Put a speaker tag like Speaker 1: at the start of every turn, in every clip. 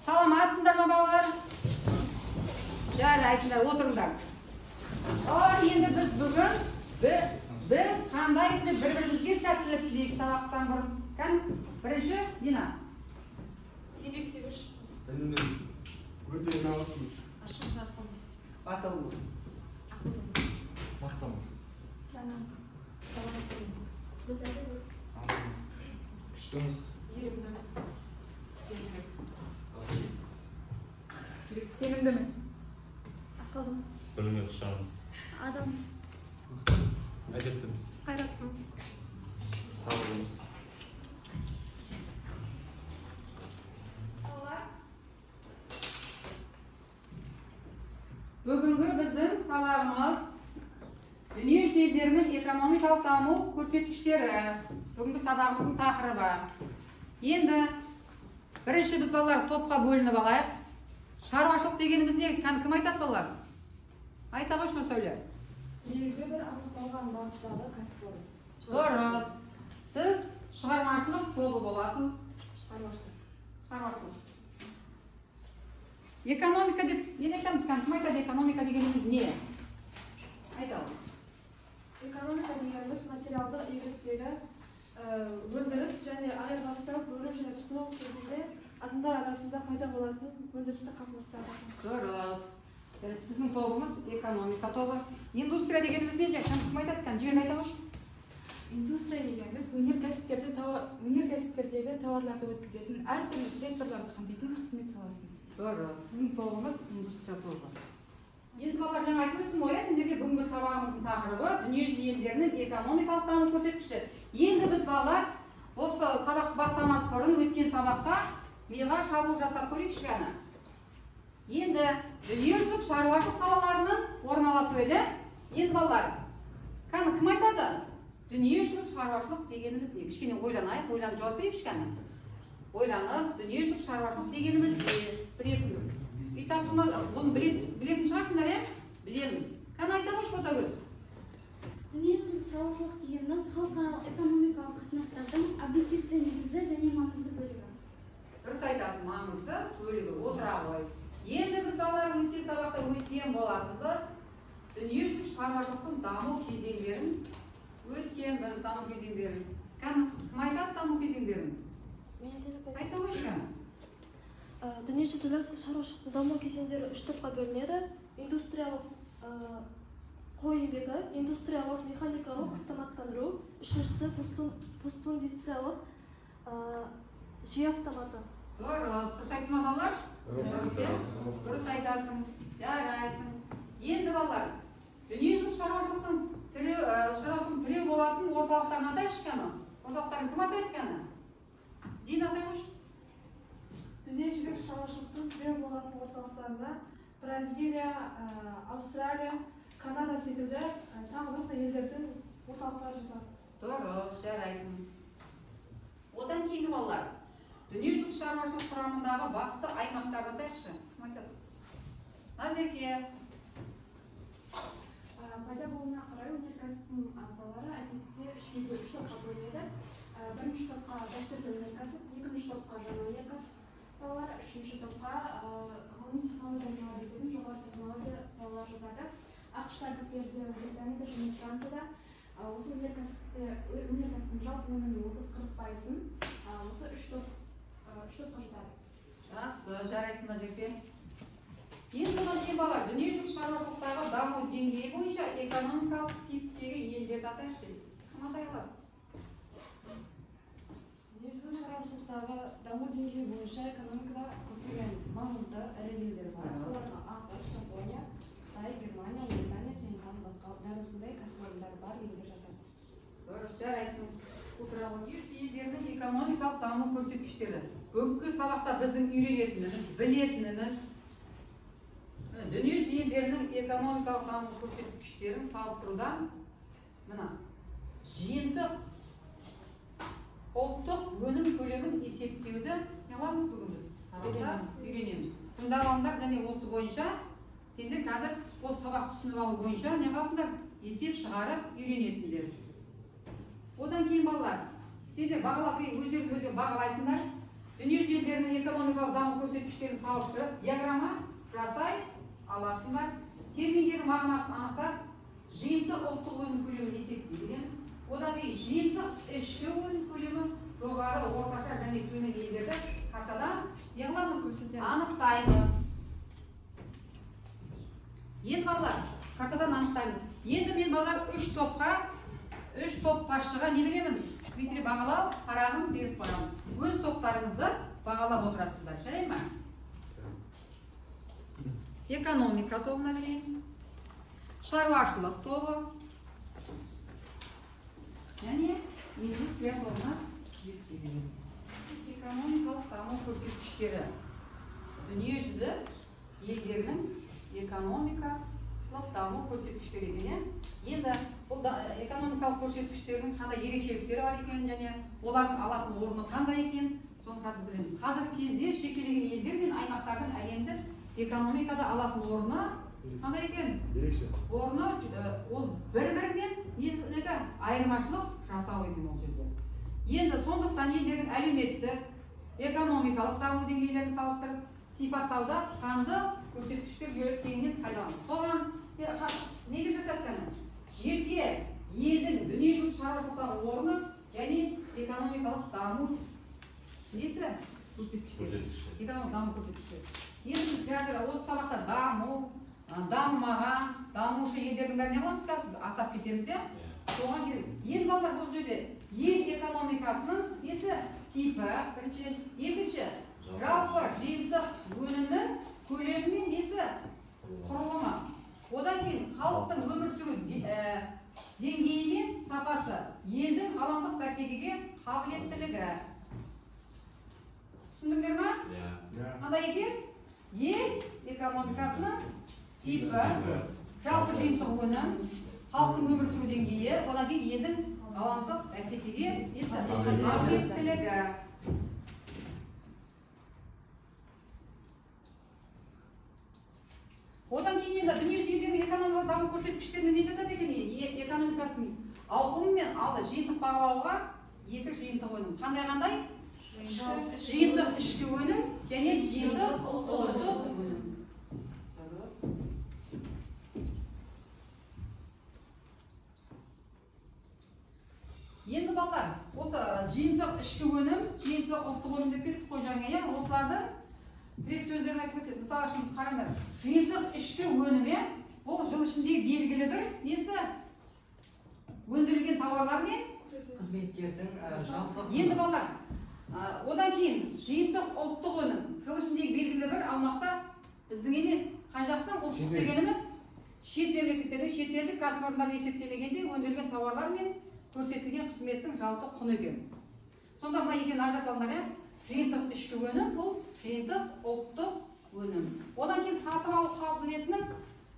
Speaker 1: Саламатсыңдар ма балалар? Жарайсыңдар, отырыңдар. Енді біз бүгін біз қандай бір-бірімізге сәттілік тілейік сабақтан бұрын. Кән? Бірінші, Дина.
Speaker 2: Еңбек сүйгіш.
Speaker 3: Білімді. Өте инабатымыз.
Speaker 2: Ашық жарқынымыз.
Speaker 1: Батылымыз.
Speaker 2: Ақылымыз.
Speaker 3: Мақтамыз.
Speaker 2: Данамыз. Таланттымыз. Біз әдеміз.
Speaker 3: Аңыз. Күштіміз.
Speaker 2: Ерімдіміз.
Speaker 1: Сенімдіміз.
Speaker 2: Ақылдымыз.
Speaker 3: Білімге құшамыз.
Speaker 2: Адамыз.
Speaker 3: Әдептіміз.
Speaker 2: Қайраттымыз.
Speaker 3: Сабырлымыз.
Speaker 1: Бүгінгі біздің сабағымыз дүниежүзі елдерінің экономикалық даму көрсеткіштері. Бүгінгі сабағымыздың тақырыбы. Енді бірінші біз балалар топқа бөлініп алайық. Шаруашылық дегеніміз не? Кім айтады балалар? Айта қойшы сөйле.
Speaker 2: Белгілі бір анықталған бағыттағы кәсіпорын.
Speaker 1: Дұрыс. Сіз шығармашылық тобы боласыз.
Speaker 2: Шаруашылық.
Speaker 1: Экономика деп не айтамыз? Кім айтады экономика дегеніміз не? Айталым.
Speaker 2: Экономика дегеніміз материалдық игіліктегі өндіріс және айырбастау, бөлу және тұтыну кезінде адамдар арасында пайда болатын өндірістік қатынастар.
Speaker 1: Дұрыс. Сіздің тобыңыз экономика тобы. Индустрия дегеніміз не? Кім айтады? Жібек айта қойшы.
Speaker 2: Индустрия дегеніміз өнеркәсіптердегі тауарларды өткізетін әртүрлі секторларды қамтитын қызмет саласы.
Speaker 1: Дұрыс. Сіздің тобыңыз индустрия тобы. Енді балалар жаңа айтып өттім ғой, сіздерге бүгінгі сабағымыздың тақырыбы дүниежүзі елдерінің экономикалық даму көрсеткіші. Енді біз балалар осы сабақты бастамас бұрын өткен сабаққа миға шабуыл жасап көрейік кішкене. Енді дүниежүзілік шаруашылық салаларының орналасуы еді. Енді балалар, кім айтады? Дүниежүзілік шаруашылық дегеніміз не? Кішкене ойланайық, ойланып жауап берейік кішкене. Ойланып, дүниежүзілік шаруашылық дегеніміз не? Білетіндік. Бұны білетін шығарсыңдар, білеміз. Кән айта қойшы Ботагөз?
Speaker 4: Дүниежүзілік шаруашылық дегеніміз халықаралық экономикалық қатынастардың объективті негізі және маңызды бөлігі.
Speaker 1: Дұрыс айтасың, маңызды бөлігі отыра ғой. Енді біз балалар өткен сабақта өткен болатынбыз. Дүниежүзілік шаруашылықтың даму кезеңдерін өткенбіз, даму кезеңдерін. Кән айтады даму кезеңдерін? Айта қойшы кән?
Speaker 5: Дүниежүзілік шаруашылықтың даму кезеңдері үш топқа бөлінеді. Индустриялық қой еңбегі, индустриялық механикалық автоматтандыру, үшіншісі постиндустриялық жүйе автоматы.
Speaker 1: Дұрыс айтты ма балалар? Дұрыс айтасың, жарайсың. Енді балалар, дүниежүзілік шаруашылықтың тіреу болатын орталықтарын атайықшы кәні? Орталықтарын кім атайды кәні? Дина атай қойшы.
Speaker 2: Дүниежүзілік шаруашылықтың тіреу болатын орталықтарында Бразилия, Австралия, Канада секілді тағы басқа елдердің орталықтары жатады.
Speaker 1: Дұрыс, жарайсың. Одан кейінгі балалар, дүниежүзілік шаруашылық құрамындағы басты аймақтарды атайықшы. Кім айтады? Назерке.
Speaker 4: Пайда болуына қарай өнеркәсіптің салалары әдетте үш топқа бөлінеді. Бірінші топқа дәстүрлі өнеркәсіп, екінші топқа жаңа өнеркәсіп салалары, үшінші топқа ғылыми технологиялар өтетін жоғары технология салалары жатады. ақш-та, Британияда және Францияда осы өнеркәсіптің жалпы өнімінің 30-40%-ын осы үш топқа жатады.
Speaker 1: Жақсы, жарайсың Назерке. Енді одан кейін балалар, дүниежүзілік шаруашылықтағы даму деңгейі бойынша экономикалық типтегі елдерді атайықшы. Кім атай алады?
Speaker 6: Дүниежүзілік шаруашылықтағы даму деңгейі бойынша экономикада көптеген маңызды ірі елдер бар. Оларға ақш, Жапония, Қытай, Германия, Ұлыбритания және тағы басқа дәл осындай кәсіпорындар бар елдер жатыр.
Speaker 1: Дұрыс, жарайсың. Дүниежүзі елдерінің экономикалық даму көрсеткіштері. Бүгінгі сабақта біздің үйренетініміз, білетініміз дүниежүзі елдерінің экономикалық даму көрсеткіштерін салыстыруда мына жиынтық ұлттық өнім көлемін есептеуді не қыламыз бүгін біз? Сабақта үйренеміз. Тыңдап алыңдар және осы бойынша сендер қазір осы сабақты түсініп алу бойынша не қыласыңдар? Есеп шығарып үйренесіңдер. Одан кейін балалар, сендер бағалап өздеріңді бағалайсыңдар. Дүниежүзі елдерінің экономикалық даму көрсеткіштерін салыстырып диаграмма жасай аласыңдар. Терминдердің мағынасын анықтап, жиынтық ұлттық өнім көлемін есептей береміз. Одан кейін жиынтық ішкі өнім көлемі жоғары, орташа және төмен елдерді картадан анықтаймыз. Енді балалар, картадан анықтаймыз. Енді мен балалар үш топ басшыға не беремін? Критерий бағалау парағын беріп қоямын. Өз топтарыңызды бағалап отырасыздар, жарай ма? Экономика тобына берейін. Шаруашылық тобы. Және индустрия тобына берейін. Экономикалық даму көрсеткіштері. Дүниежүзі елдерінің экономикалық даму көрсеткіштері екен. Енді бұл экономикалық көрсеткіштердің қандай ерекшеліктері бар екен және олардың алатын орны қандай екен, соны қазір білеміз. Қазіргі кезде жекелеген елдер мен аймақтардың әлемдік экономикада алатын орны қандай екен?
Speaker 3: Ерекше.
Speaker 1: Орны ол бір-бірінен айырмашылық жасау екен ол жерде. Енді сондықтан елдердің әлеуметтік, экономикалық даму деңгейлерін салыстырып, сипаттауда санды көрсеткіштер бөліп кеңінен пайдаланды. Соған неге жатады? Жеке елдің дүниежүзілік шаруашылықтағы орны және экономикалық даму несі? Көрсеткіштері. Экономикалық даму көрсеткіштері. Енді біз қазір осы сабақта дамымаған, дамушы елдердің бәріне боламыз қазір атап кетеміз, иә? Соған керек. Енді балалар бұл жерде ел экономикасының несі? Типі, біріншіден, екінші жалпы жиынтық өнімнің көлемі мен несі? Құрылымы. Одан кейін халықтың өмір сүру деңгейі мен сапасы, елдің ғаламдық бәсекеге қабілеттілігі. Түсіндіңдер ме? Қандай екен? Ел экономикасының типі, жалпы жиынтық өнім, халықтың өмір сүру деңгейі, одан кейін елдің ғаламдық бәсекеге қабілеттілігі. Одан кейін енді дүниежүзі елдерінің экономикалық даму көрсеткіштеріне не жатады екен? Экономикасының ауқымы мен алды жиынтық бағалауға екі жиынтық өнім. Қандай? Жиынтық ішкі өнім және жиынтық ұлттық өнім. Енді балалар, осы жиынтық ішкі өнім, жиынтық ұлттық өнім деп кеттік қой жаңа, иә? Осыларды тірек сөздерін айтып өтеді. Мысалы үшін қараңдар, жиынтық ішкі өнімі бұл жыл ішіндегі белгілі бір несі? Өндірілген тауарлар мен
Speaker 7: қызметтердің жалпы.
Speaker 1: Енді балалар, одан кейін жиынтық ұлттық өнім жыл ішіндегі белгілі бір аумақта біздің емес, қай жақтан ұлттық дегеніміз шет мемлекеттерде шетелдік кәсіпорындар есептелегенде өндірілген тауарлар мен көрсетілген қызметтің жалпы құны екен. Сонда мына екеуін ажыратып алыңдар, жиынтық ішкі өнім бұл жиынтық ұлттық өнім. Одан кейін сатып алу қабілетінің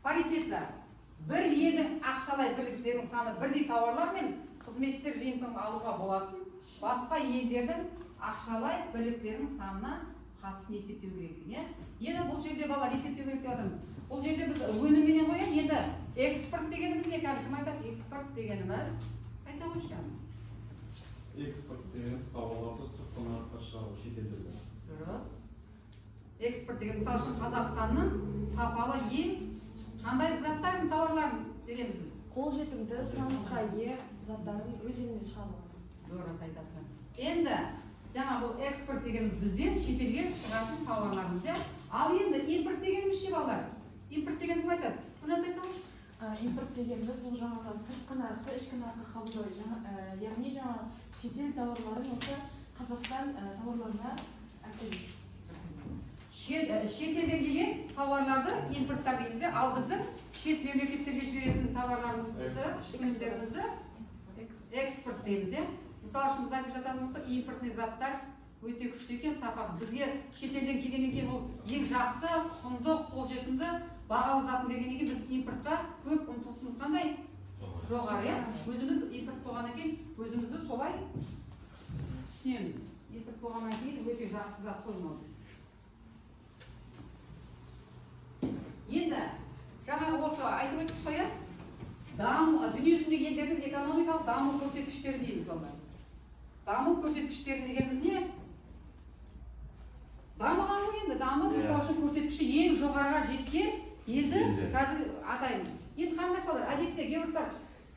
Speaker 1: паритеті. Бір елдің ақшалай бірліктерінің саны бірдей тауарлар мен қызметтер жиынтығын алуға болатын басқа елдердің ақшалай бірліктерінің санына қатысын есептеу керек екен. Енді бұл жерде балалар есептеу керек деп жатырмыз. Бұл жерде біз өнімменен қоямыз. Енді экспорт дегеніміз не? Қазір кім айтады? Экспорт дегеніміз айта қойшы.
Speaker 3: Экспорт дегеніміз тауарларды сыртқы нарыққа шығару шетелдерге.
Speaker 1: Дұрыс. Экспорт деген мысалы үшін Қазақстанның сапалы ел қандай заттардың тауарларын береміз біз?
Speaker 6: Қолжетімді сұранысқа ие заттарын өз елінде шығару.
Speaker 1: Дұрыс айтасың. Енді жаңа бұл экспорт дегеніміз бізден шетелге шығатын тауарларымыз, иә? Ал енді импорт дегеніміз ше балалар? Импорт дегеніміз кім айтады? Бұны айтамыз?
Speaker 2: Импорт дегеніміз бұл жаңағы сыртқы нарықты ішкі нарыққа қабылдау, яғни жаңа шетел тауарларын осы Қазақстан тауарларына әкелу.
Speaker 1: Шетелден келген тауарларды импорттар дейміз, ал біздің шет мемлекеттерге жіберетін тауарларымызды, өнімдерімізді экспорт дейміз. Мысалы үшін біз айтып жатамыз болса, импортный заттар өте күшті екен, сапасы. Бізге шетелден келгеннен кейін ол ең жақсы, құнды, қолжетімді, бағалы затын бергеннен кейін біз импортқа көп ұмтылысымыз қандай? Жоғары. Өзіміз импорт болғаннан кейін өзімізді солай түсінеміз. Импорт болғаннан кейін өте жақсы зат қоймау. Енді жаңағы осы айтып өттік қой, дүниежүзіндегі елдердің экономикалық даму көрсеткіштері дейміз онда. Даму көрсеткіштері дегеніміз не? Дамыған ғой енді, көрсеткіші ең жоғарыға жеткен елді қазір атаймыз. Енді қандай қалар? Әдетте геологтар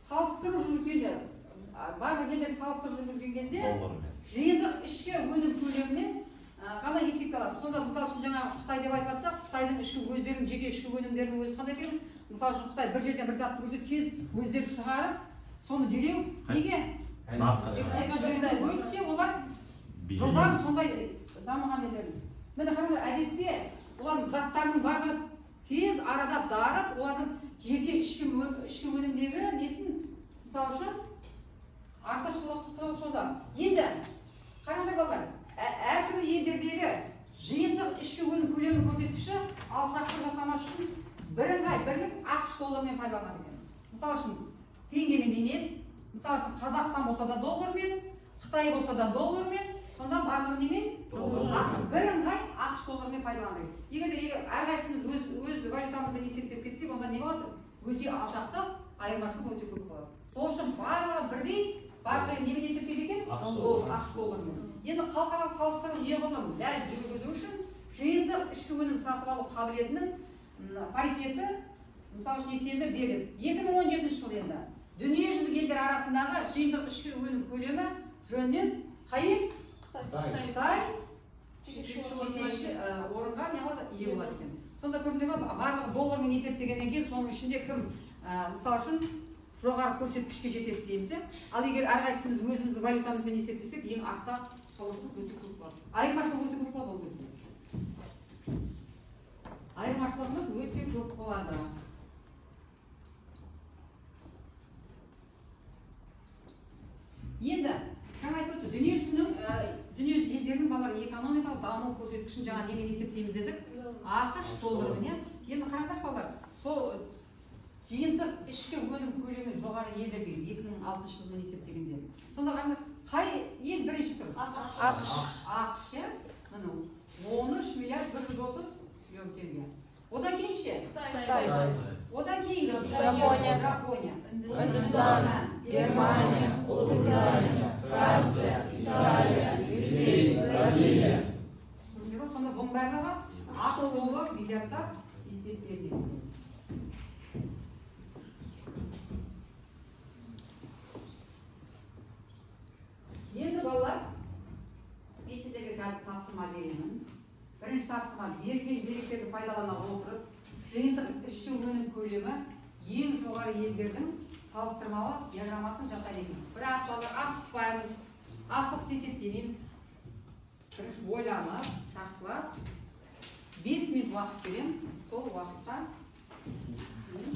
Speaker 1: салыстыру жүргізгенде, барлық елдерді салыстыру жүргізген кезде жиынтық ішкі өнім көлемінен ғана есепке алады. Сонда мысалы үшін жаңа Қытай деп айтып жатсақ, Қытайдың өздерінің жеке ішкі өнімдерінің өзі қандай екен? Мысалы үшін Қытай бір жерден бір затты көрсе тез өздері шығарып, соны дереу неге? Өйтсе олар жылдам сондай дамыған елдер. Міне қараңдар, әдетте олардың заттарының барлығы тез арада дарып, олардың жерде ішкі өнімдегі несін мысалы үшін артықшылығы сонда. Енді қараңдар балалар, әртүрлі елдердегі жиынтық ішкі өнім көлемінің көрсеткіші алшақтық жасамас үшін бірыңғай бірлік ақш долларымен пайдаланады екен. Мысалы үшін теңгемен емес, мысалы үшін Қазақстан болса да доллармен, Қытай болса да доллармен, сонда барлығы немен? Бірыңғай ақш долларымен пайдаланады. Егер әрқайсымыз өз валютамызбен есептеп кетсек, онда не болады? Өте алшақтық, айырмашылық өте көп болады. Сол үшін барлығы бірдей, барлығы немен есептейді екен? ақш долларымен. Енді халықаралық салыстыру неғұрлым дәл жүргізу үшін жиынтық ішкі өнім сатып алу қабілетінің паритеті мысалы үшін есебі береді. 2017 жыл енді дүниежүзілік елдер арасындағы жиынтық ішкі өнім көлемі жөнінен қай ел? Қытай жетекші орынға не алады? Ие болады екен. Сонда көрдіңдер ме? Барлығы доллармен есептегеннен кейін соның ішінде кім мысалы үшін жоғары көрсеткішке жетеді дейміз. Ал егер әрқайсымыз өзіміздің валютамызбен есептесек, ең артта солышылық өте көп болады. Айырмашылық өте көп болады ол кезде. Айырмашылығымыз өте көп болады. Енді жаңа айтып өтті, дүние елдерінің балалар экономикалық даму көрсеткішін жаңа немен есептейміз дедік? ақш долларымен. Енді қараңдар балалар, сол жиынтық ішкі өнім көлемі жоғары елдерге 2006 жылмен есептегенде. Сонда ғана қай ел бірінші тұр? ақш, иә? 13 миллиард 130 миллион теңге. Одан кейін ше? Қытай. Одан кейін Жапония,
Speaker 2: Үндістан, Германия, Ұлыбритания, Франция, Италия, Ресей, Бразилия.
Speaker 1: Сонда бұның барлығы ақылы миллиардтар есептеледі. Енді балалар, мен сіздерге қазір тапсырма беремін. Бірінші тапсырма берілген деректерді пайдалана отырып, жиынтық ішкі өнім көлемі ең жоғары елдердің салыстырмалы диаграммасын жасаймыз. Бірақ балалар асықпаймыз, асықсыз есептемейміз. Бірінші ойланып, жақсылап 5 минут уақыт беремін. Сол уақытта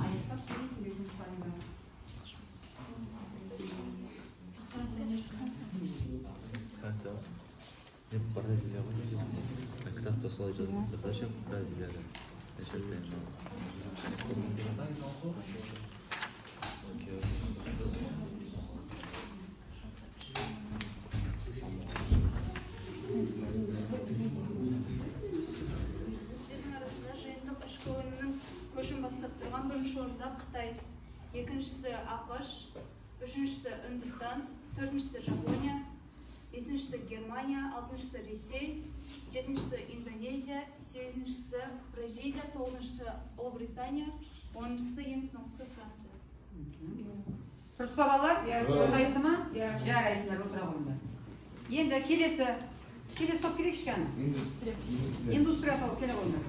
Speaker 1: аяқтап келесіңдер жұмыстарыңды.
Speaker 8: Мне Бразилия выглядит. А кто сложил? Зачем Бразилия?
Speaker 9: Жиынтық ішкі өнімнің көшін бастап тұрған бірінші орында Қытай, екіншісі ақш, үшіншісі Үндістан, төртіншісі Жапония, бесіншісі Германия, алтыншысы Ресей, жетіншісі Индонезия, сегізіншісі Бразилия, тоғызыншысы Ұлыбритания, оныншысы ең соңғысы Франция.
Speaker 1: Дұрыс па балалар? Қайсы ма? Жарайсыңдар, отыра қойыңдар. Енді келесі топ керек ішкені? Индустрия топ келе қойыңдар.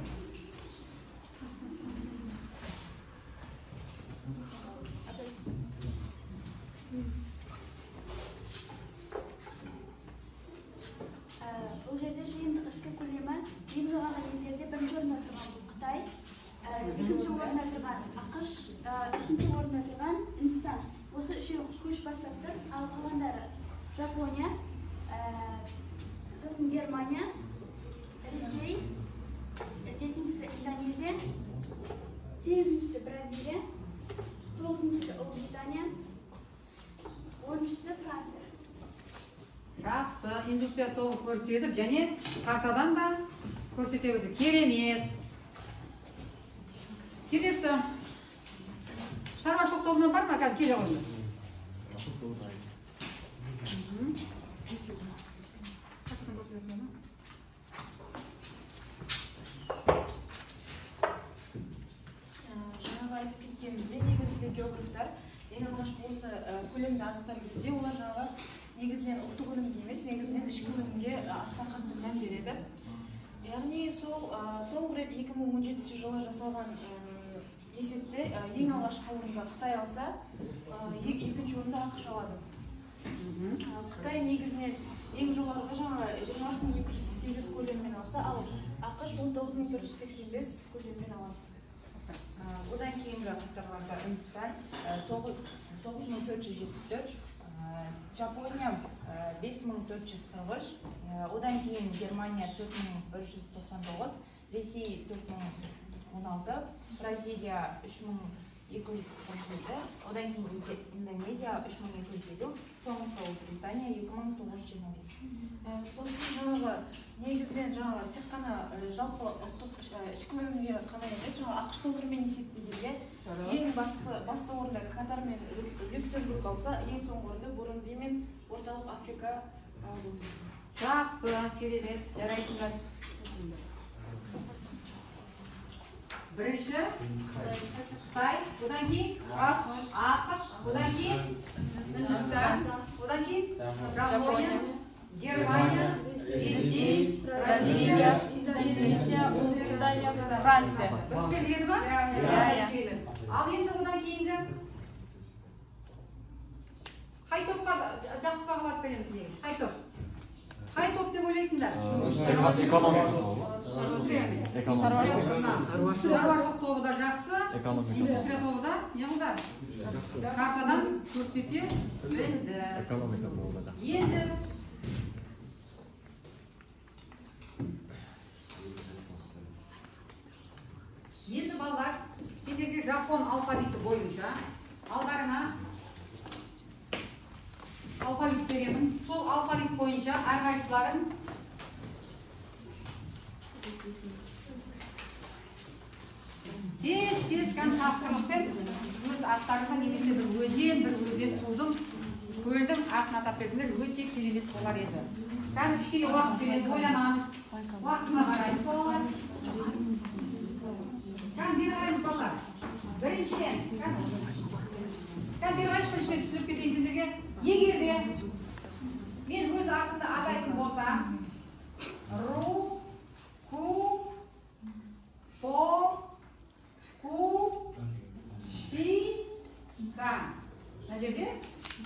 Speaker 4: Бұл жерде жиынтық ішкі көлемі ең жоғары елдерде бірінші орында тұрған бұл Қытай, екінші орында тұрған ақш, үшінші орында тұрған Үндістан. Осы үшеуі көш бастап тұр, ал қалғандары Жапония, сосын Германия, Ресей, жетіншісі Индонезия, сегізіншісі Бразилия, тоғызыншысы Ұлыбритания, оныншысы Франция.
Speaker 1: Жақсы, индустрия тобы көрсетіп, және картадан да көрсете өтті. Керемет. Келесі. Шаруашылық тобынан бар ма? Қазір келе қойыңдар.
Speaker 2: шетелдік географтар ең алғашқы осы көлемді анықтаған кезде олар жаңағы негізінен ұлттық өнімге емес, негізінен ішкі өнімге аса қатты мән береді. Яғни сол соңғы рет 2017 жылы жасалған есепте ең алғашқы орынға Қытай алса, екінші орында ақш алады. Қытай негізінен ең жоғарғы жаңа 23.208 көлеммен алса, ал ақш 19.485 көлеммен алады.
Speaker 6: Одан кейінгі қатарларда Үндістан 9.474, Жапония 5.443, одан кейін Германия 4.199, Ресей 4.016, Бразилия 3.247, одан кейін Индонезия 3.250, соңғысы Ұлыбритания 2.925.
Speaker 2: Сосын жаңағы негізінен жаңағы тек қана жалпы ұлттық ішкі өнімге қана емес, жаңағы ақш долларымен есептегенде ең басты орында Катар мен Люксембург алса, ең соңғы орында Бурунди мен Орталық Африка алды.
Speaker 1: Жақсы, керемет, жарайсыңдар. Бірінші Қытай, одан кейін ақш, одан кейін Үндістан, одан кейін Жапония, Германия, Ресей, Бразилия,
Speaker 2: Индонезия, Ұлыбритания, Франция.
Speaker 1: Дұрыс келеді ма? Ал енді одан кейінгі қай топқа жақсы бағалап береміз негізі? Қай топ? Қай топ деп ойлайсыңдар? Шаруашылық тобы да жақсы, индустрия тобы да неғылда? Картадан көрсете білді. Енді балалар, сендерге жапон алфавиті бойынша алдарына алфавит беремін. Сол алфавит бойынша әрқайсыларын тез тапқырлықпен өз аттарына немесе бір өзен судың, көлдің атын атап берсеңдер өте керемет болар еді. Қазір кішкене уақыт береміз, ойланамыз. Уақытына қараймыз балалар. Бері қараймыз балалар. Біріншіден, бері қарайшы біріншіден түсініп кетейін сендерге. Егерде мен өз атымды атайтын болсам, ру, ку, по, ку, ши, кан. Мына жерде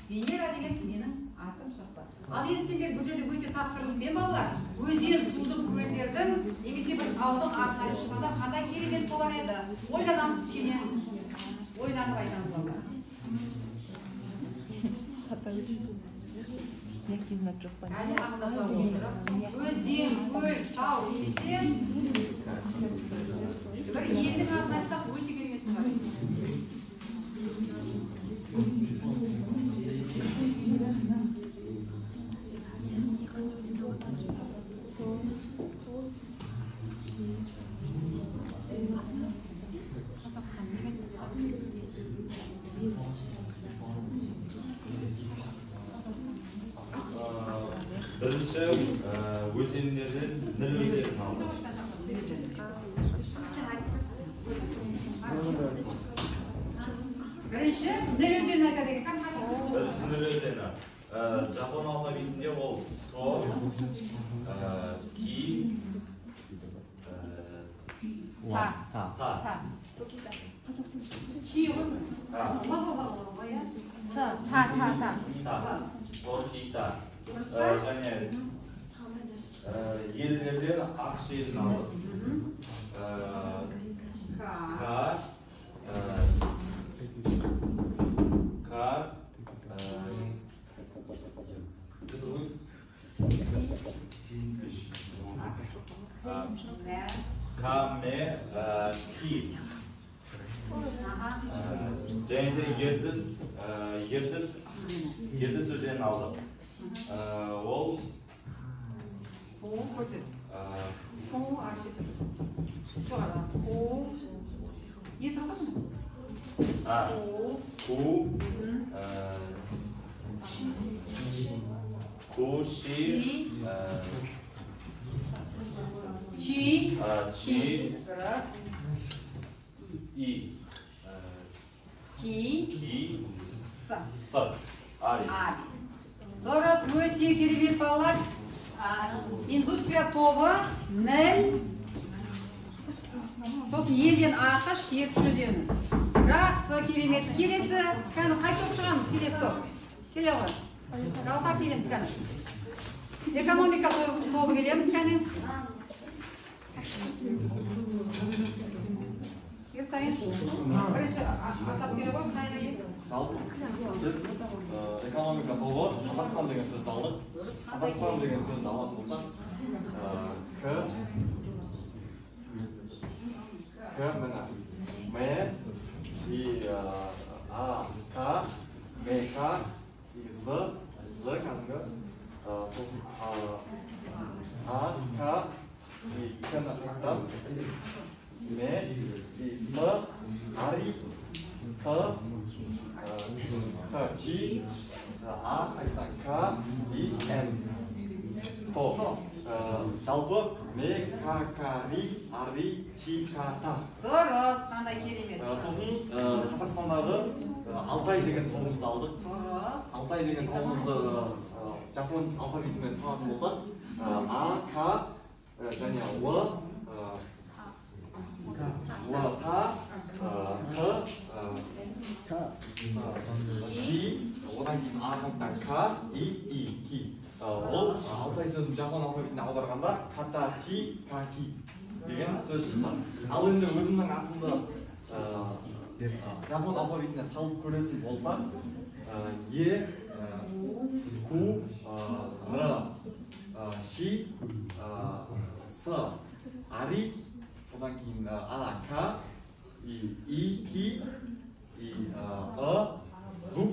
Speaker 1: Венера деген менің атым шықты. Ал енді сендер бұл жерде өте тапқырлықпен балалар, өзен, судың, көлдердің немесе бір таудың аттары шыққанда қандай керемет болар еді. Ойланамыз кішкене. Ойланып айтамыз балалар.
Speaker 6: Мягкий знак жоқ па?
Speaker 1: Әлі ақылдаса отырып, өзен, көл, тау немесе бір елдің атын айтсақ өте керемет болады.
Speaker 10: Бірінші өзендерден Ніл өзенін алды.
Speaker 1: Бірінші Ніл өзенін айтады екен.
Speaker 10: Бірінші Ніл өзені. Жапон алфавитінде ол То, Ки, Та.
Speaker 1: Чи ғой? Та.
Speaker 10: То, Ки, Та. Және елдерден ақш елін алды. Ме, Ки. Және де Ертіс өзенін алды. Ол
Speaker 1: не тұрды ма?
Speaker 10: Ку, Ши, И. 기,
Speaker 1: С.
Speaker 10: С. Ари.
Speaker 1: Дұрыс, өте керемет балалар. Индустрия тобы нөл. Сосын елден ақыш, ертөден. Жақсы, керемет. Келесі, кәні қай топ шығамыз? Келесі топ. Келе ғой. Галқа келеміз кәні. Экономика тобы келеміз кәні. Ел сайын. Бірінші атап келе ғой, қайға еді?
Speaker 11: Жалпы біз экономика тобы Қазақстан деген сөзді алдық. Қазақстан деген сөзді алатын болсақ, К мына М и А, К, М, К и З кәдімгі сосын А, К и К-ні қайтам М и С, Ари, Т, Чи, А, қайтадан К и М. То. Жалпы Ме, К, Ри, Ари, Чи, К, Та.
Speaker 1: Дұрыс, қандай керемет.
Speaker 11: Сосын Қазақстандағы Алтай деген тобымызды алдық.
Speaker 1: Дұрыс.
Speaker 11: Алтай деген тобымызды жапон алфавитімен салатын болсақ, А, К және Л, Т, Чи, одан кейін А қайтадан К, И, Ки. Ол Алтай сөзін жапон алфавитіне аударғанда Ката, Чи, Каки деген сөз шықты. Ал енді өзімнің атымды жапон алфавитіне салып көретін болсақ, Е, Ку, Р, Ши, С, Ари, одан кейін А, К, И, Ки, и Зуб,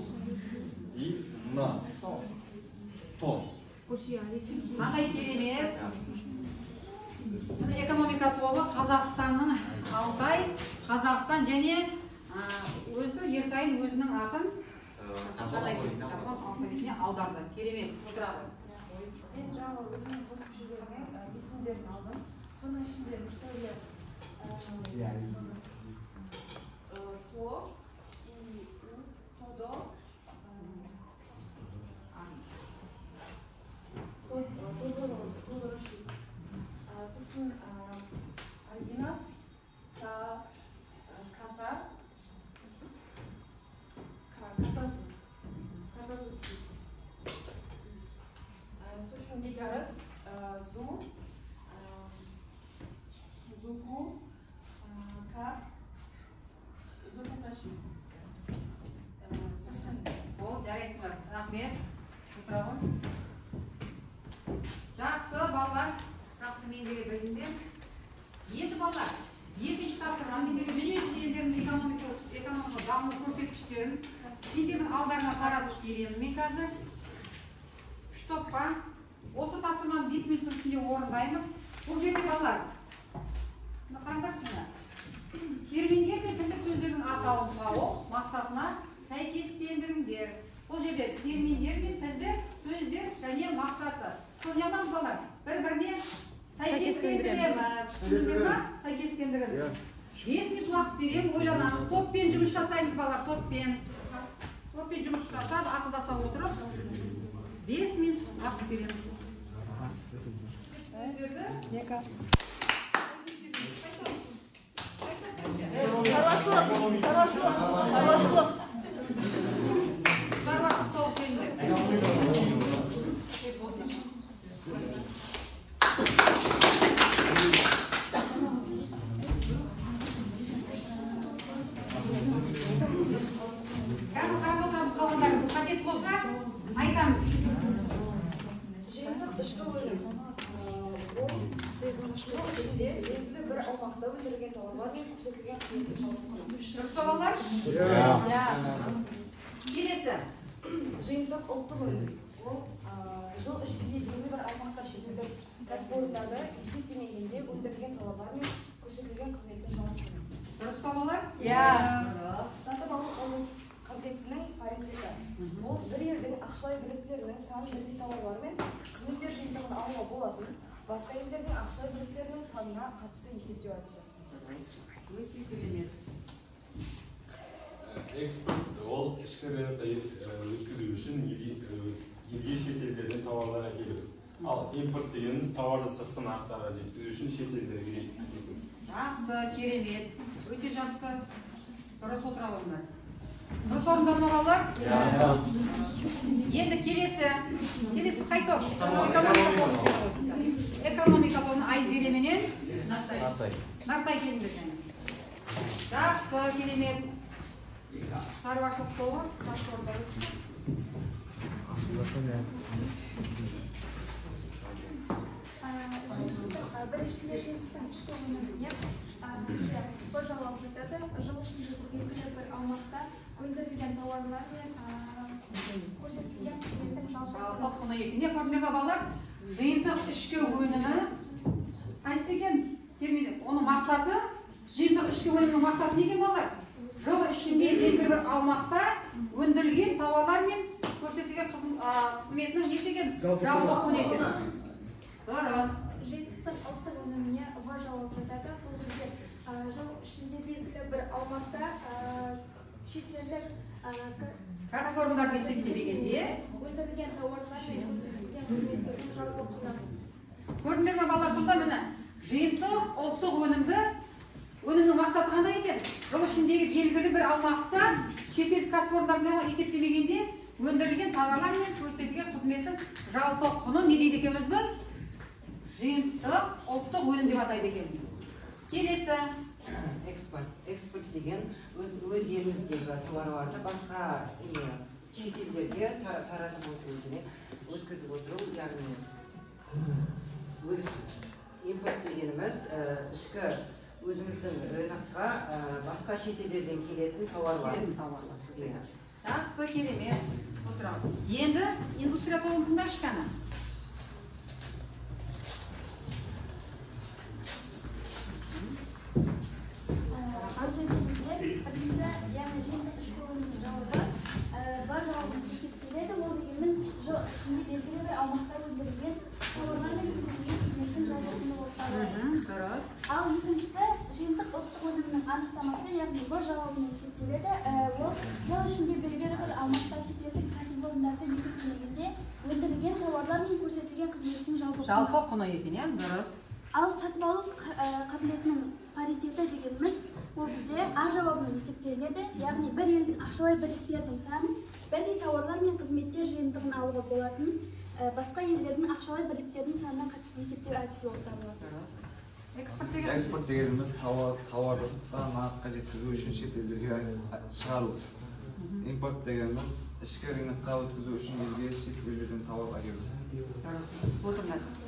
Speaker 11: и Н, То.
Speaker 1: Қандай керемет. Экономика тобы Қазақстанның Алтай, Қазақстан және өзі Ерсайын өзінің атын жапон алфавитіне аударды. Керемет. Отырады.
Speaker 2: Мен жаңа өзімнің топ мүшелерінің есімдерін алдым. Соның ішінде бір сөйле То, И, У, Тодо, Тодороши. Сосын Альбина, Ката, Катазу. Сосын Мигарас, Зу, Зуку, Ка, Зукуташи.
Speaker 1: Ол, жарайсың бар. Рахмет. Отырамыз. Жақсы, балалар. Жақсы меңгере білдіңдер. Енді балалар, екінші тапсырма сендерге дүниежүзі елдерінің экономика даму көрсеткіштерін сендердің алдарына таратып беремін мен қазір. Үш топқа осы тапсырманы 5 минуттың ішінде орындаймыз. Бұл жерде балалар, қараңдаршы, терминдер мен тілдік сөздердің атауын тауып, мақсатына сәйкестендіріңдер. Бұл жерде терминдер мен тілдік сөздер және мақсаты. Соны ятамыз балалар, бір-біріне сәйкестендіреміз. Түсіндіңдер ма? Сәйкестендіреміз. 5 минут уақыт беремін, ойланамыз. Топпен жұмыс жасаймыз балалар, топпен. Топпен жұмыс жасап, ақылдаса отырып, 5 минут уақыт береміз.
Speaker 5: Шаруашылық.
Speaker 1: Шаруашылық тобы келіңдер. Қазір қарап отырамыз қалғандарымыз. Қатесі болса, айтамыз.
Speaker 6: Жиынтық ішкі өнім. Ол жыл ішінде белгілі бір аумақта өндірілген тауарлар мен көрсетілген қызметтер жауапты.
Speaker 1: Дұрыс па балалар? Келесі.
Speaker 6: Жиынтық ұлттық өнім. Ол жыл ішінде белгілі бір аумақта шетелдік кәсіпорындарда есептемегенде өндірілген тауарлар мен көрсетілген қызметтер жауапты.
Speaker 1: Дұрыс па балалар?
Speaker 6: Сатып алу қабілетінің паритеті. Ол бір елдің ақшалай бірліктерінің санын бірдей тауарлар мен қызметтер жиынтығын алуға болатын басқа елдердің ақшалай бірліктерінің санына қатысты есептеу әдісі.
Speaker 1: Өте керемет.
Speaker 3: Экспорт ол ішкі рынокта өткізу үшін елге шет елдерден тауарлар әкелу. Ал импорт дегеніміз тауарды сыртқы нарықтарға жеткізу үшін шет елдерге әкелу.
Speaker 1: Жақсы, керемет. Өте жақсы. Дұрыс отыра алыңдар. Дұрыс орындалма балалар? Енді келесі қай топ? Экономика тобының Айзере менен Нартай келіңдер және. Жақсы, керемет. Шаруашылық тобы, кәсіпорындар өтті.
Speaker 4: Біріншіден жеңістің ішкі өніміне бір жауап жатады. Жыл ішінде белгілі бір аумақта өндірілген тауарлар мен көрсетілген қызметтің жалпы
Speaker 1: құны екен. Не көрдіңдер ме балалар? Жиынтық ішкі өнімі қайсы екен? Термині. Оның мақсаты, жиынтық ішкі өнімнің мақсаты не екен балалар? Жыл ішінде белгілі бір аумақта өндірілген тауарлар мен көрсетілген қызметінің несі екен? Жалпы құны екен. Дұрыс.
Speaker 4: Жиынтықтың ұлттық өніміне В жауап жатады. Бұл жерде жыл ішінде белгілі бір аумақта шетелдік
Speaker 1: кәсіпорындар есептемегенде
Speaker 4: өндірілген тауарлар мен көрсетілген қызметтердің жалпы құны.
Speaker 1: Көрдіңдер ме балалар, сонда міне жиынтық ұлттық өнімнің мақсаты қандай екен? Жыл ішіндегі белгілі бір аумақта шетелдік кәсіпорындарда есептемегенде өндірілген тауарлар мен көрсетілген қызметтің жалпы құны не дейді екенбіз біз? Жиынтық ұлттық өнім деп атайды екенбіз. Келесі.
Speaker 7: Экспорт деген өз еліміздегі тауарларды басқа шетелдерге таратып өткізіп отыру, яғни импорт дегеніміз ішкі өзіміздің рынокқа басқа шетелдерден келетін тауарлар.
Speaker 1: Жақсы, керемет. Отырамын. Енді индустрия тобын тыңдашы қана.
Speaker 4: Бірінші, яғни жиынтық ішкі өнімнің жауабы бар жауабына сәйкес келеді. Ол дегеніміз жыл ішінде белгілі бір аумақта өндірілген тауарлар мен көрсетілген қызметтің жалпы құны болып табылады. Ал екіншісі жиынтық ұлттық өнімнің анықтамасы, яғни бар жауабына есептеледі. Ол жыл ішінде белгілі бір аумақта шетелдік кәсіпорындарды есептемегенде өндірілген тауарлар мен көрсетілген қызметтің жалпы
Speaker 1: құны екен, иә? Дұрыс.
Speaker 4: Ал сатып алу қабілетінің паритеті дегеніміз ол бізде А жауабына есептеледі. Яғни бір елдің ақшалай бірліктердің санын бірдей тауарлар мен қызметтер жиынтығын алуға болатын басқа елдердің ақшалай бірліктердің санына қатысты есептеу әдісі болып табылады.
Speaker 12: Экспорт дегеніміз тауарды сырттан нарыққа жеткізу үшін шетелдерге шығару. Импорт дегеніміз ішкі рынокқа өткізу үшін елге шет елдерден тауар әкелу.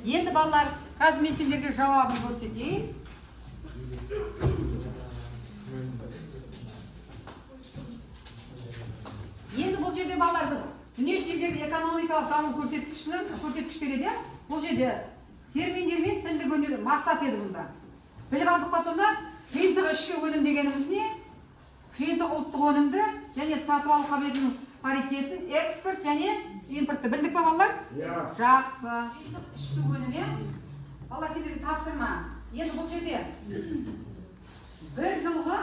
Speaker 1: Енді балалар, қазір мен сендерге жауабын көрсетейін. Енді бұл жерде балалар біз дүниежүзіндегі экономикалық даму көрсеткіштері де бұл жерде терминдер мен тілдік өнім мақсат еді бұнда. Біліп алдық па сонда? Жиынтық ішкі өнім дегеніміз не? Жиынтық ұлттық өнімді және сатып алу қабілетінің паритетін, экспорт және импортты білдік па балалар? Жақсы. Жиынтық ішкі өнім, балалар сендерге тапсырма. Енді бұл жерде бір жылғы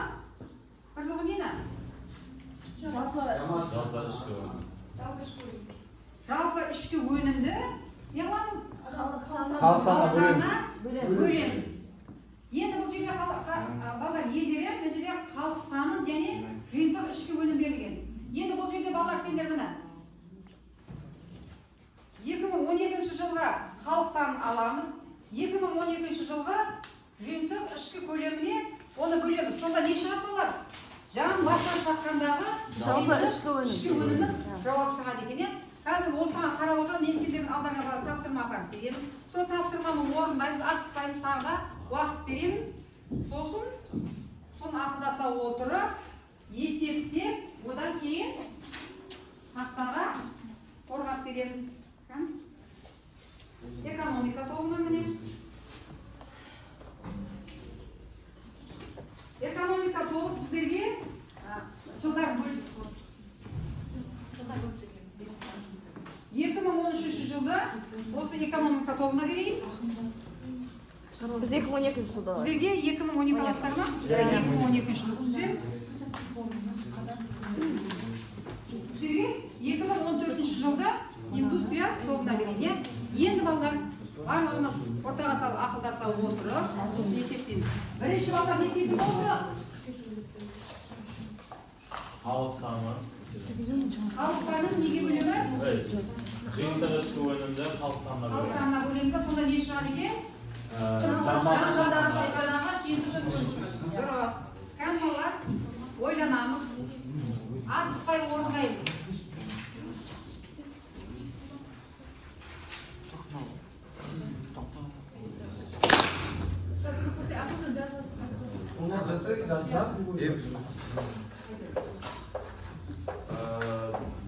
Speaker 1: нені? Жалпы ішкі өнімді не қыламыз? Халыққа бөлеміз. Енді бұл жерде балалар елдері, бұл жерде халық санын және жиынтық ішкі өнім берілген. Енді бұл жерде балалар сендер міне 2012 жылға халық санын аламыз. 2012 жылғы жиынтық ішкі көлеміне оны бөлеміз. Сонда не шығады балалар? Жан басынан шаққандағы жалпы ішкі өнімнің жауап шығады екен. Қазір осыған қарап отырып, мен сендердің алдарыңа барып тапсырма апарып беремін. Сол тапсырманы орындаймыз, асықпаймыз, тағы да уақыт беремін. Сосын соны ақылдаса отырып, есептеп, одан кейін тақтаға қорғап береміз. Экономика тобына міне. Экономика тобы сіздерге жылдар бөліп 2013 жылда осы экономика тобына берейін.
Speaker 5: Біз 2012 жылда.
Speaker 1: Сіздерге 2012 аластар ма? 2012 жылы сіздер Сіздерге 2014 жылда индустрия тобына берген, енді балалар барлығымыз ортаға салып ақылдаса отырып, есептейміз. Бірінші балалар не істейтін болды?
Speaker 10: Халық саны.
Speaker 1: Халық санын неге бөлеміз?
Speaker 10: Жиынтық ішкі өнімді халық санына бөлеміз.
Speaker 1: Халық санына бөлеміз, сонда не шығады екен? Дұрыс. Кәні балалар ойланамыз, асықпай орындаймыз.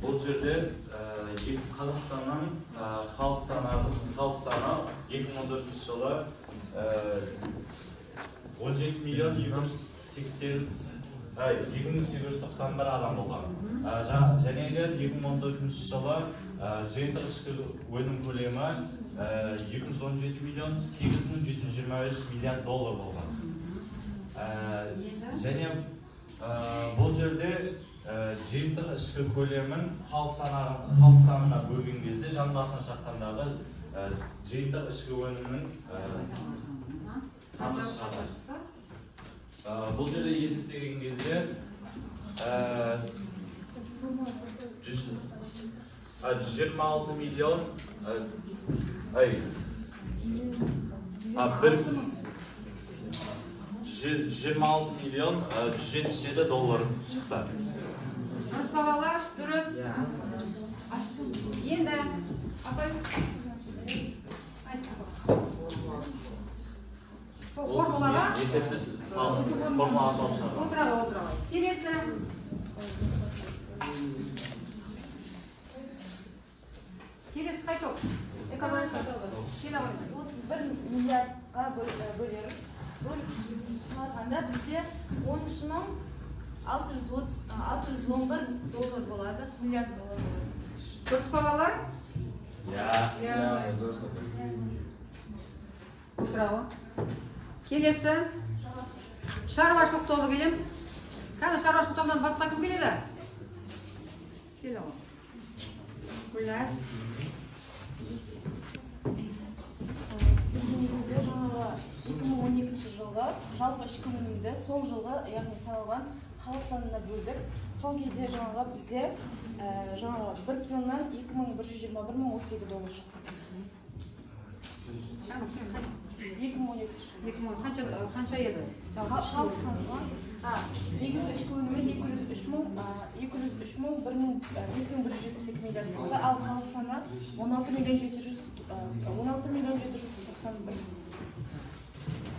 Speaker 10: Бұл жерде Қазақстанның халық саны 2014 жылы 17 миллион 2891 адам болған. Және де 2014 жылы жиынтық ішкі өнім көлемі 217 миллион 8723 миллиард доллар болған. Және бұл жерде жиынтық ішкі көлемін халық санына бөлген кезде жан басына шаққандағы жиынтық ішкі өнімнің саны шығады. Бұл жерде есептеген кезде 126 миллион 26 миллион 177 доллар шықты.
Speaker 1: Дұрыс балалар, дұрыс. Енді апай формулаға
Speaker 10: формулаға салып шығады.
Speaker 1: Отыра. Келесі. Келесі қайту. Экономика тобы.
Speaker 6: 31 миллиардқа бөлеріз. Ролик шығарғанда бізде 13.611 доллар болады, миллиард доллар болады.
Speaker 1: Дұрыс балалар? Отыра. Келесі. Шаруашылық тобы келеміз. Қазір шаруашылық тобынан басқа кім келеді? Келе ғой. Гүлназ.
Speaker 2: Бізде жаңағы 2012 жылғы жалпы ішкі өнімді сол жылғы, яғни салған халық санына бөлдік. Сол кезде жаңағы бізде жаңағы 1 триллионнан 2121 доллар шықты.
Speaker 1: 2012 қанша еді?
Speaker 2: Халық санына негізгі ішкі өнімі 203 мың 5172 миллиард болса, ал халық саны 16 миллион 791.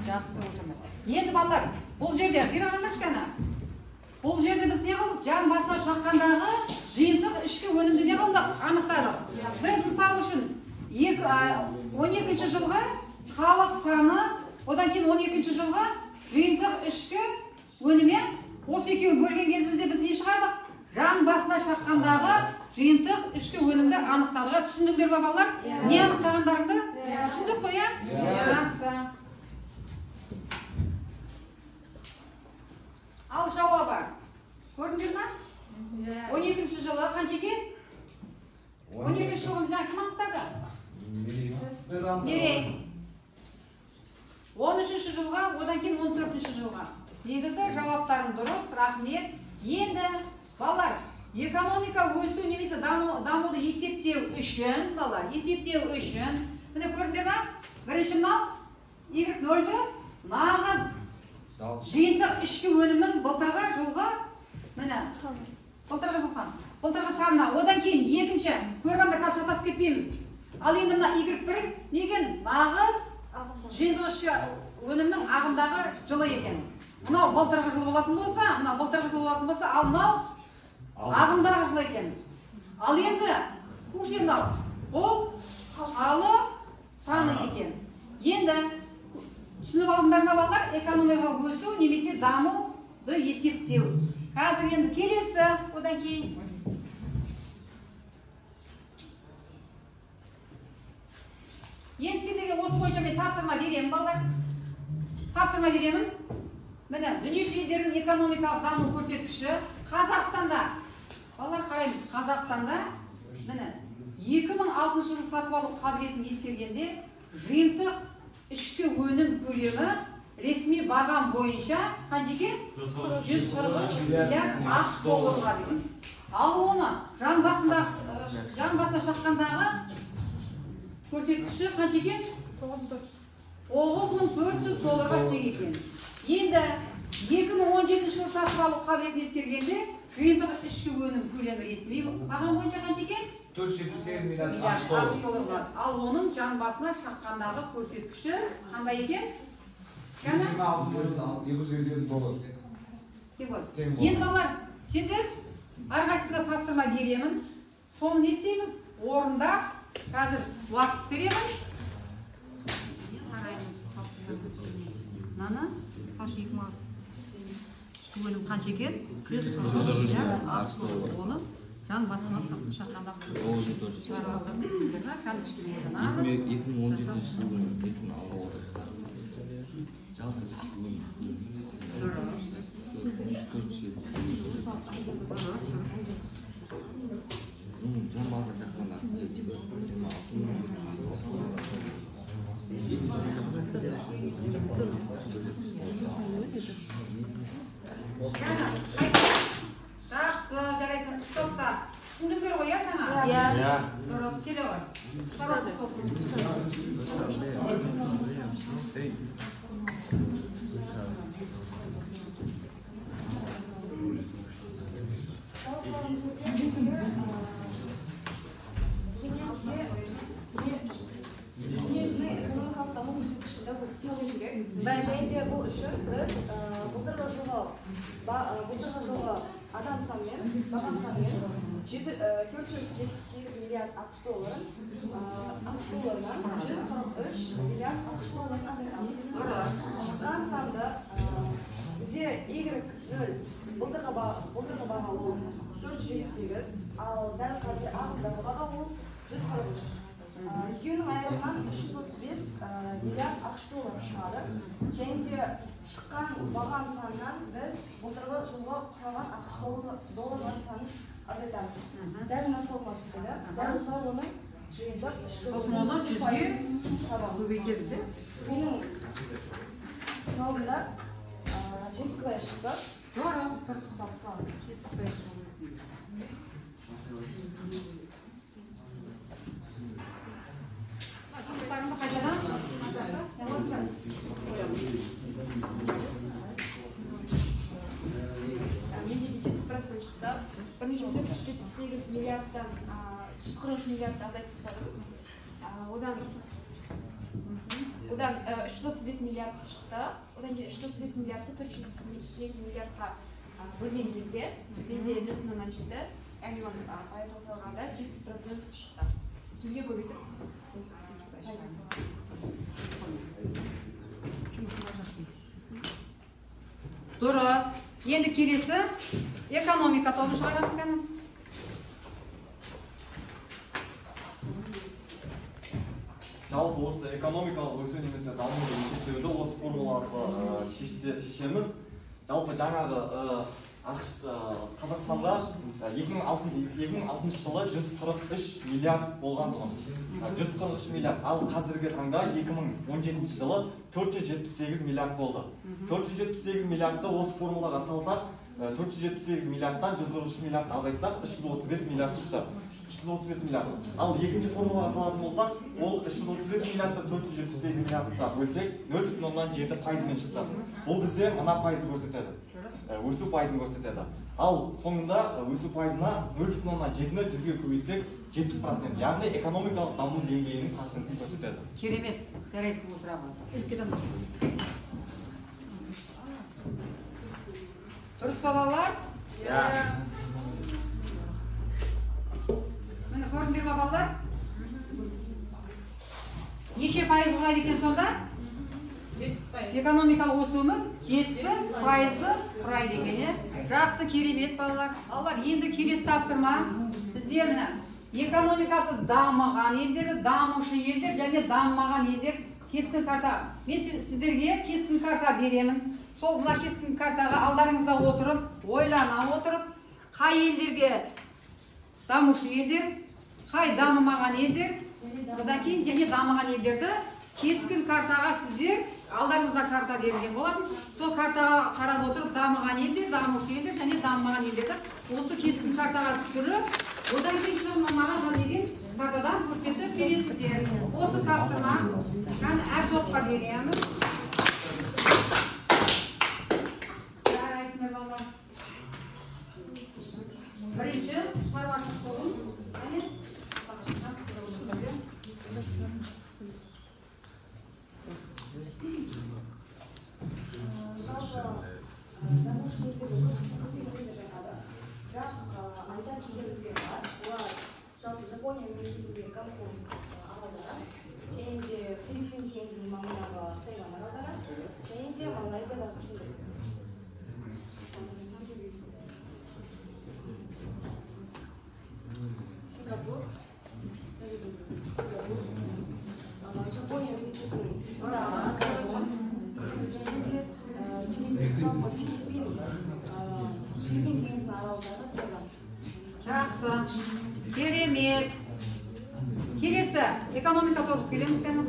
Speaker 1: Жақсы отырды. Енді балалар, бұл жерде бір қараңдаршы кәні. Бұл жерде біз не қылдық? Жан басына шаққандағы жиынтық ішкі өнімді не қылдық? Анықтадық. Біз мысал үшін 12 жылғы халық саны, одан кейін 12 жылғы жиынтық ішкі өнімі, осы екеуін бөлген кезімізде біз не шығардық? Жан басына шаққандағы жиынтық ішкі өнімді анықтадық. Түсіндіңдер бе балалар? Не анықтағандарыңды? Түсіндік қой, иә? Жақсы. Ал жауабы. Көрдіңдер ме? 12 жылы қанша екен? 12 жылы кім анықтады? Мерей. 13 жылға, одан кейін 14 жылға. Негізі жауаптарың дұрыс, рахмет. Енді балалар, экономика өсу немесе дамуды есептеу үшін, балалар, есептеу үшін, міне көрдіңдер ме? Бірінші мынау, Y0-ді нағыз жиынтық ішкі өнімнің былтырғы жылғы, міне, былтырғы санына, одан кейін екінші, көргенде қашықтасып кетпейміз. Ал енді мына Y1 неген нағыз жиынтық ішкі өнімнің ағымдағы жылы екен. Мынау былтырғы жылы болатын болса, ал мынау ағымдағы жылы екен. Ал енді бұл халық саны екен. Енді түсініп алдыңдар ма балалар, экономикалық өсу немесе дамуды есептеу. Қазір енді келесі, одан кейін. Енді сендерге осы бойынша мен тапсырма беремін, балалар. Тапсырма беремін. міне дүниежүзі елдерінің экономикалық даму көрсеткіші Қазақстанда, балалар қараймыз, Қазақстанда міне 2006 жылы сатып алу қабілетін ескергенде жиынтық ішкі өнім көлемі ресми бағам бойынша қанша екен? 143 миллиард ақш долларға деген. Ал оны жан басына шаққандағы көрсеткіші қанша екен? 9400 долларға тең екен. Енді 2017 жылы сатып алу қабілетін ескергенде жиынтық ішкі өнім көлемі ресми бағам бойынша қанша екен?
Speaker 12: 478 миллиард
Speaker 1: ақш долларға. Ал оның жан басына шаққандағы көрсеткіші қандай екен?
Speaker 12: 250 доллар.
Speaker 1: Енді балалар, сендер әрқайсысына тапсырма беремін. Соны не істейміз? Орында қазір уақыт беремін. Наны, Саша 2000 өнім қанша екен? 143 миллиард ақш доллар. Оны жан басына шаққанда жақсы, жарайсың, стопта. Түсіндіңдер ғой, жаңа?
Speaker 2: Иә.
Speaker 1: Дұрыс, келе ғой.
Speaker 6: Дүниежүзілік экономикалық даму көрсеткішінде бұл керек. Және бұл үшін біз былтырғы жылғы адам санымен, бағам санымен 478 миллиард ақш долларын, ақш долларынан 143 миллиард ақш долларын азайтамыз. Шыққан санды бізде Y0 былтырғы баға ол 478, ал дәл қазір ағымдағы баға ол 143. Екеуінің айырымынан 335 миллиард ақш доллар шығады. Және де шыққан бағам санынан біз былтырғы жылғы құраған ақш долларлар санын азайтамыз. Дәл мына формасы келді. Дәл осылай оның жиынтық ішкі
Speaker 1: оны жүзге көбейтеді де?
Speaker 6: Менің сыналымда 70 пайыз шықты.
Speaker 1: Жұмыстарымды қайтадан?
Speaker 4: Менде 70% шықты. Бірінші 478 миллиардтан 143 миллиардты азайтып тастадым. Одан 335 миллиард шықты. Одан кейін 335 миллиардты 478 миллиардқа бөлген кезде менде 0,7, яғни оның пайызға салғанда 70% шықты. Жүзге көбейтіп
Speaker 1: Дұрыс. Енді келесі экономика тобын шығарамыз кәні.
Speaker 11: Жалпы осы экономикалық өсу немесе дамуды есептеуді осы формула арқылы шешеміз. Жалпы жаңағы Қазақстанда 2006 жылы 143 миллиард болған тұғын. 143 миллиард, ал қазіргі таңда 2017 жылы 478 миллиард болды. 478 миллиардты осы формулаға салсақ, 478 миллиардтан 143 миллиард азайтсақ, 335 миллиард шықты. 335 миллиард. Ал екінші формулаға салатын болсақ, ол 335 миллиардты 478 миллиардқа бөлсек, 0,7% шықты. Бұл бізде мына пайызды көрсетеді. Өсу пайызын көрсетеді. Ал соңында өсу пайызына 0,7-ні 100-ге көбейтсек 70%. Яғни экономикалық даму деңгейінің процентін көрсетеді.
Speaker 1: Керемет. Жарайсың отыраға. Үлкеден дұрыс па балалар? Міне көріңдер ма балалар? Неше пайыз құрайды екен сонда? Экономикалық өсуіміз 70 пайызы құрайды екен. Жақсы, керемет балалар. Балалар, енді келесі тапсырма бізде міне экономикасы дамыған елдер, дамушы елдер және дамымаған елдер кескін карта. Мен сіздерге кескін карта беремін. сол мына кескін картаға алдарыңызда отырып, ойлана отырып, қай елдерге дамушы елдер, қай дамымаған елдер, одан кейін және дамыған елдерді кескін картаға сіздер алдарыңызда карта берілген болатын. Сол картаға қарап отырып, дамыған елдер, дамушы елдер және дамымаған елдерді осы кескін картаға түсіріп, одан кейін маған деген картадан көрсетіп бересіздер. Осы тапсырма әр топқа береміз. Жарайсыңдар балалар. Бірінші шаруашылық тобын.
Speaker 6: айта кетерліктері бар. Олар жалпы Жапония мемлекетіндегі Гонконг аралдары, және де Филиппин теңізінің маңындағы Цейлон аралдары, және де Малайзиядағы Сингапур, Жапония мемлекетінің Филиппин теңізінің аралдары Цейлон.
Speaker 1: Жақсы, керемет. Келесі, экономика тобы келеміз кәні?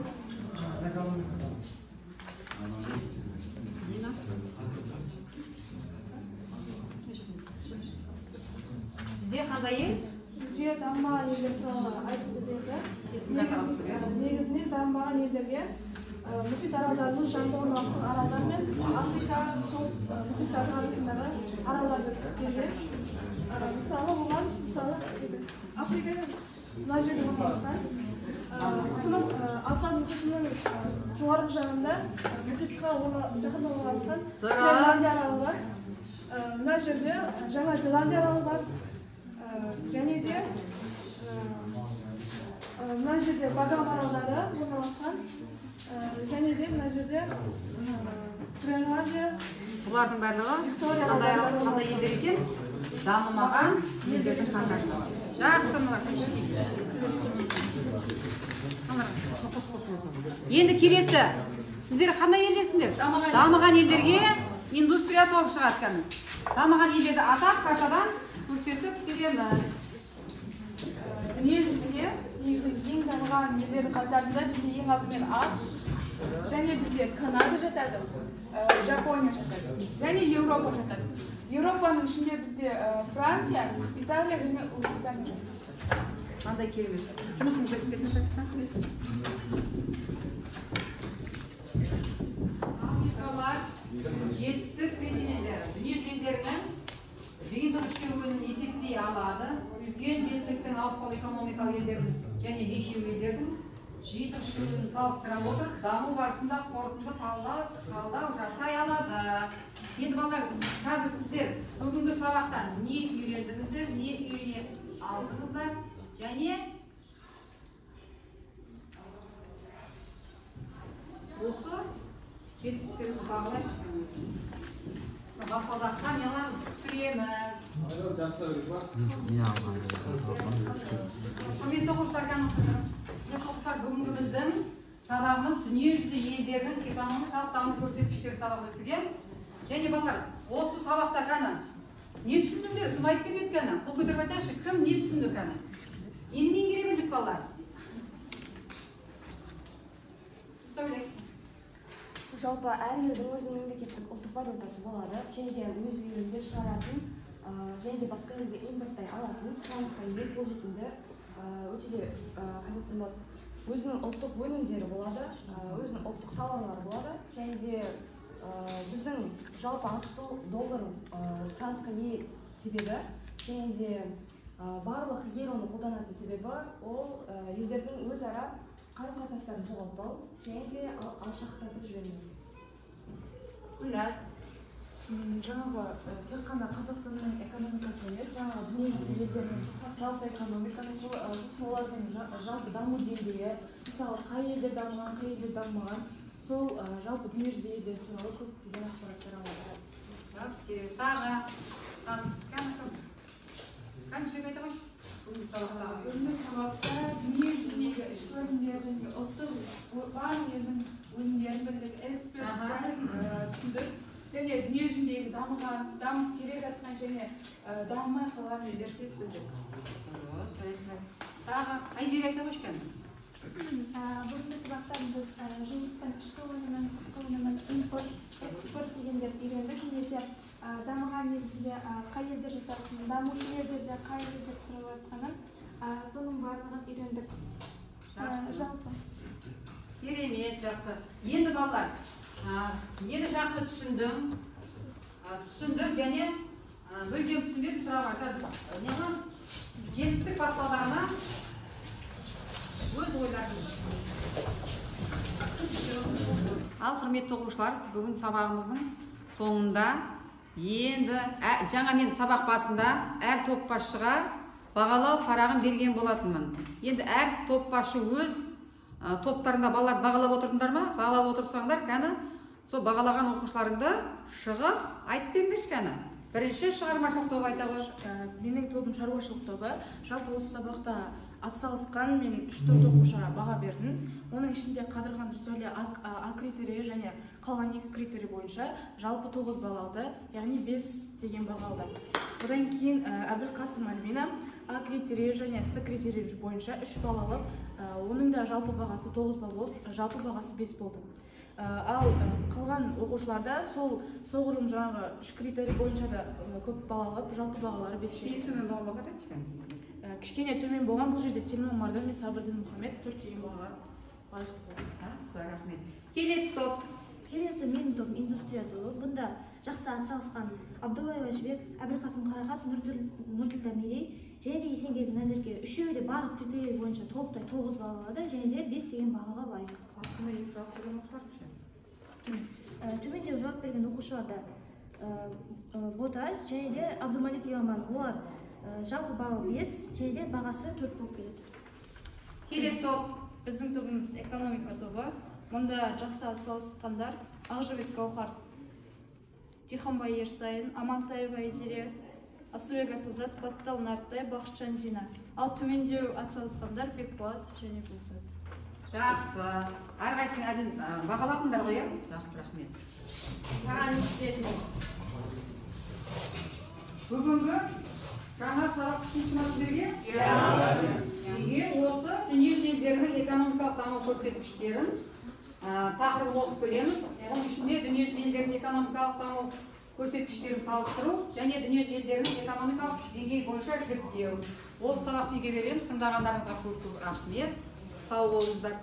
Speaker 1: Сізде қандай ел?
Speaker 13: Бізде дамымаған елдер туралы айтып берді. Негізінен дамымаған елдерге мұхит аралдарының жанында орналасқан аралдар мен Африка сол мұхиттардың арасындағы аралдарды берген. Мысалы оған Африка мына жерде орналасқан. Атлант мұхитының жоғарғы жағында мұхитқа жақын орналасқан Гренландия аралы бар. Мына жерде Жаңа Зеландия аралы бар. Және де мына жерде Багам аралдары орналасқан. Және де мына жерде Гренландия.
Speaker 1: Бұлардың барлығы қандай елдер екен? Дамымаған елдердің қаңғашы. Жақсы, енді келесі, сіздер қандай елдерсіңдер? Дамыған елдерге индустрия тобы шығады кәні. Дамыған елдерді атап, картадан көрсетіп береміз.
Speaker 13: Дүниежүзінде ең дамыған елдердің қатарында бізде ең алдымен ақш, және бізде Канада жатады, Жапония жатады, және Еуропа жатады. Еуропаның ішінде бізде Франция, Италия және Ұлыбритания жатады.
Speaker 1: Қандай керемет. Жұмысыңыз кетіп жетістік резиденттері дүние елдерінің жиынтық ішкі өнімін есептей алады. Үлкен жетіліктің ауыспалы экономикалық елдердің және бесеу елдердің жиынтық ішкі өнімін салыстыра отырып, даму барысында қорытынды талдау жасай алады. Енді балалар, қазір сіздер бүгінгі сабақтан не үйрендіңіздер, не үйрене алдыңыздар, және осы жетістіктерімізді бағалайық. Баспалдаққа не аламыз? Түсіреміз. Құрметті оқушылар, бүгінгі біздің сабағымыз дүниежүзі елдерінің экономикалық даму көрсеткіштері сабағын өткізген. Және балалар, осы сабақта кәні не түсіндіңдер? Кім айтып кетеді кәні? Қол көтеріп айтайыншы, кім не түсінді кәні? Енді меңгере білдік балалар.
Speaker 6: Жалпы әр елдің өзінің мемлекеттік ұлттық валютасы болады, және де өз елінде шығаратын, және де басқа елге импорттай алатын, сұранысқа ие қолжетімді, өте де өзінің ұлттық өнімдері болады, өзінің ұлттық тауарлары болады, және де біздің жалпы ақш доллар сұранысқа ие себебі, және де барлық ел оны қолданатын себебі ол елдердің өзара қарым-қатынастарын жоғалтпау, және де алшақтатып жібермеу.
Speaker 1: Гүлназ.
Speaker 2: Жаңағы тек қана Қазақстанның экономикасы емес, жаңағы дүниежүзі елдерінің жалпы экономикасы, солардың жалпы даму деңгейі, мысалы қай елде дамыған, қай елде дамымаған, сол жалпы дүниежүзі елдері туралы көптеген ақпараттар алады.
Speaker 1: Жақсы, тағы қанша айта қойшы?
Speaker 13: Бүгінгі сабақта дүниежүзіндегі ішкі өнімдер және ұлттық барлық елдің өнімдерін білдік, экспорттарын түсіндік. және дүние жүзіндегі дамып келе жатқан және дамымай қалған елдерді өтілдік.
Speaker 1: Тағы Айзере айта башқан.
Speaker 14: Бүгінгі сабақта біз жұмыстың ішкі өнімін, сыртқы өнімін, импорт, экспорт дегендерді үйрендік. Және де дамыған елде қай елдер жататынын, дамушы елдерде қай елдер тұрып жатқанын, соның барлығын үйрендік. Жалпы.
Speaker 1: Керемет, жақсы. Енді балалар, енді жақсы түсіндім және бөлген түсінбедім сұрауға. Жетістік баспалдарына өз ойларыңыз. Ал құрметті оқушылар, бүгін сабағымыздың соңында енді жаңа мен сабақ басында әр топ басшыға бағалау парағын берген болатынмын. Енді әр топ басшы өз топтарында балалар бағалап отырдыңдар ма? Бағалап отырсаңдар, кәні сол бағалаған оқушыларыңды шығып айтып беріңдерші кәні. Бірінші шығармашылық тобы айта ғой.
Speaker 2: Менің тобым шаруашылық тобы. Жалпы осы сабақта атсалысқан мен 3-4 оқушыға баға бердім. Оның ішінде Қадырхан Рүсәлі А критерийі және қалған 2 критерий бойынша жалпы 9 балл алды, яғни 5 деген баға алды. Одан кейін Әбілқасым Альбина А критерийі және С критерийі бойынша 3 балл алып, оның да жалпы бағасы 9 балл болып, жалпы бағасы 5 болды. Ал қалған оқушыларда соғұрлым жаңағы 3 критерий бойынша да көп балл алып, жалпы бағалары 5 еді. Кішкене төмен болған бұл жерде Телман Мардан мен Сабырдин Мұхаммед 4 деген бағаға лайық болды.
Speaker 1: Рахмет. Келесі топ.
Speaker 14: Келесі менің тобым индустрия тобы. Бұнда жақсы атсалысқан Абдуллаева Жібек, Әбілқасым Қарағат, Нұрділдә Мерей және де Есенгелді Назерке үшеуі де барлық критерий бойынша толықтай 9 балл алды және де 5 деген бағаға лайық. Төмендегі жауап берген оқушыларда Бота және де Абдумалик Яман, олар жалпы баға 5 және де бағасы 4 болып келеді.
Speaker 1: Келесі топ.
Speaker 9: Біздің тобымыз экономика тобы. Мұнда жақсы атсалысқандар Ақжібек Гаухар, Тиханбай Ерсайын, Амантаева Айзере, Асуега Сазат, Баттал Нартай, Бақытжан Зина. Ал төмендеу атсалысқандар Бекболат және Бекзат.
Speaker 1: Жақсы. Әрқайсың әділ бағалатындар ғой, жақсы, рахмет. Саған естетін. Бүгінгі жаңа сабақ түсінікті сіздерге? Егер осы дүние елдерінің экономикалық даму көрсеткіштерін тақырыбын оқып көреміз. Оның ішінде дүние елдерінің экономикалық даму көрсеткіштерін салыстыру және дүние елдерінің экономикалық деңгей бойынша зерттеу. Осы сабақты үйге береміз. Тыңдағандарыңызға көп рахмет. Сау болыңыздар.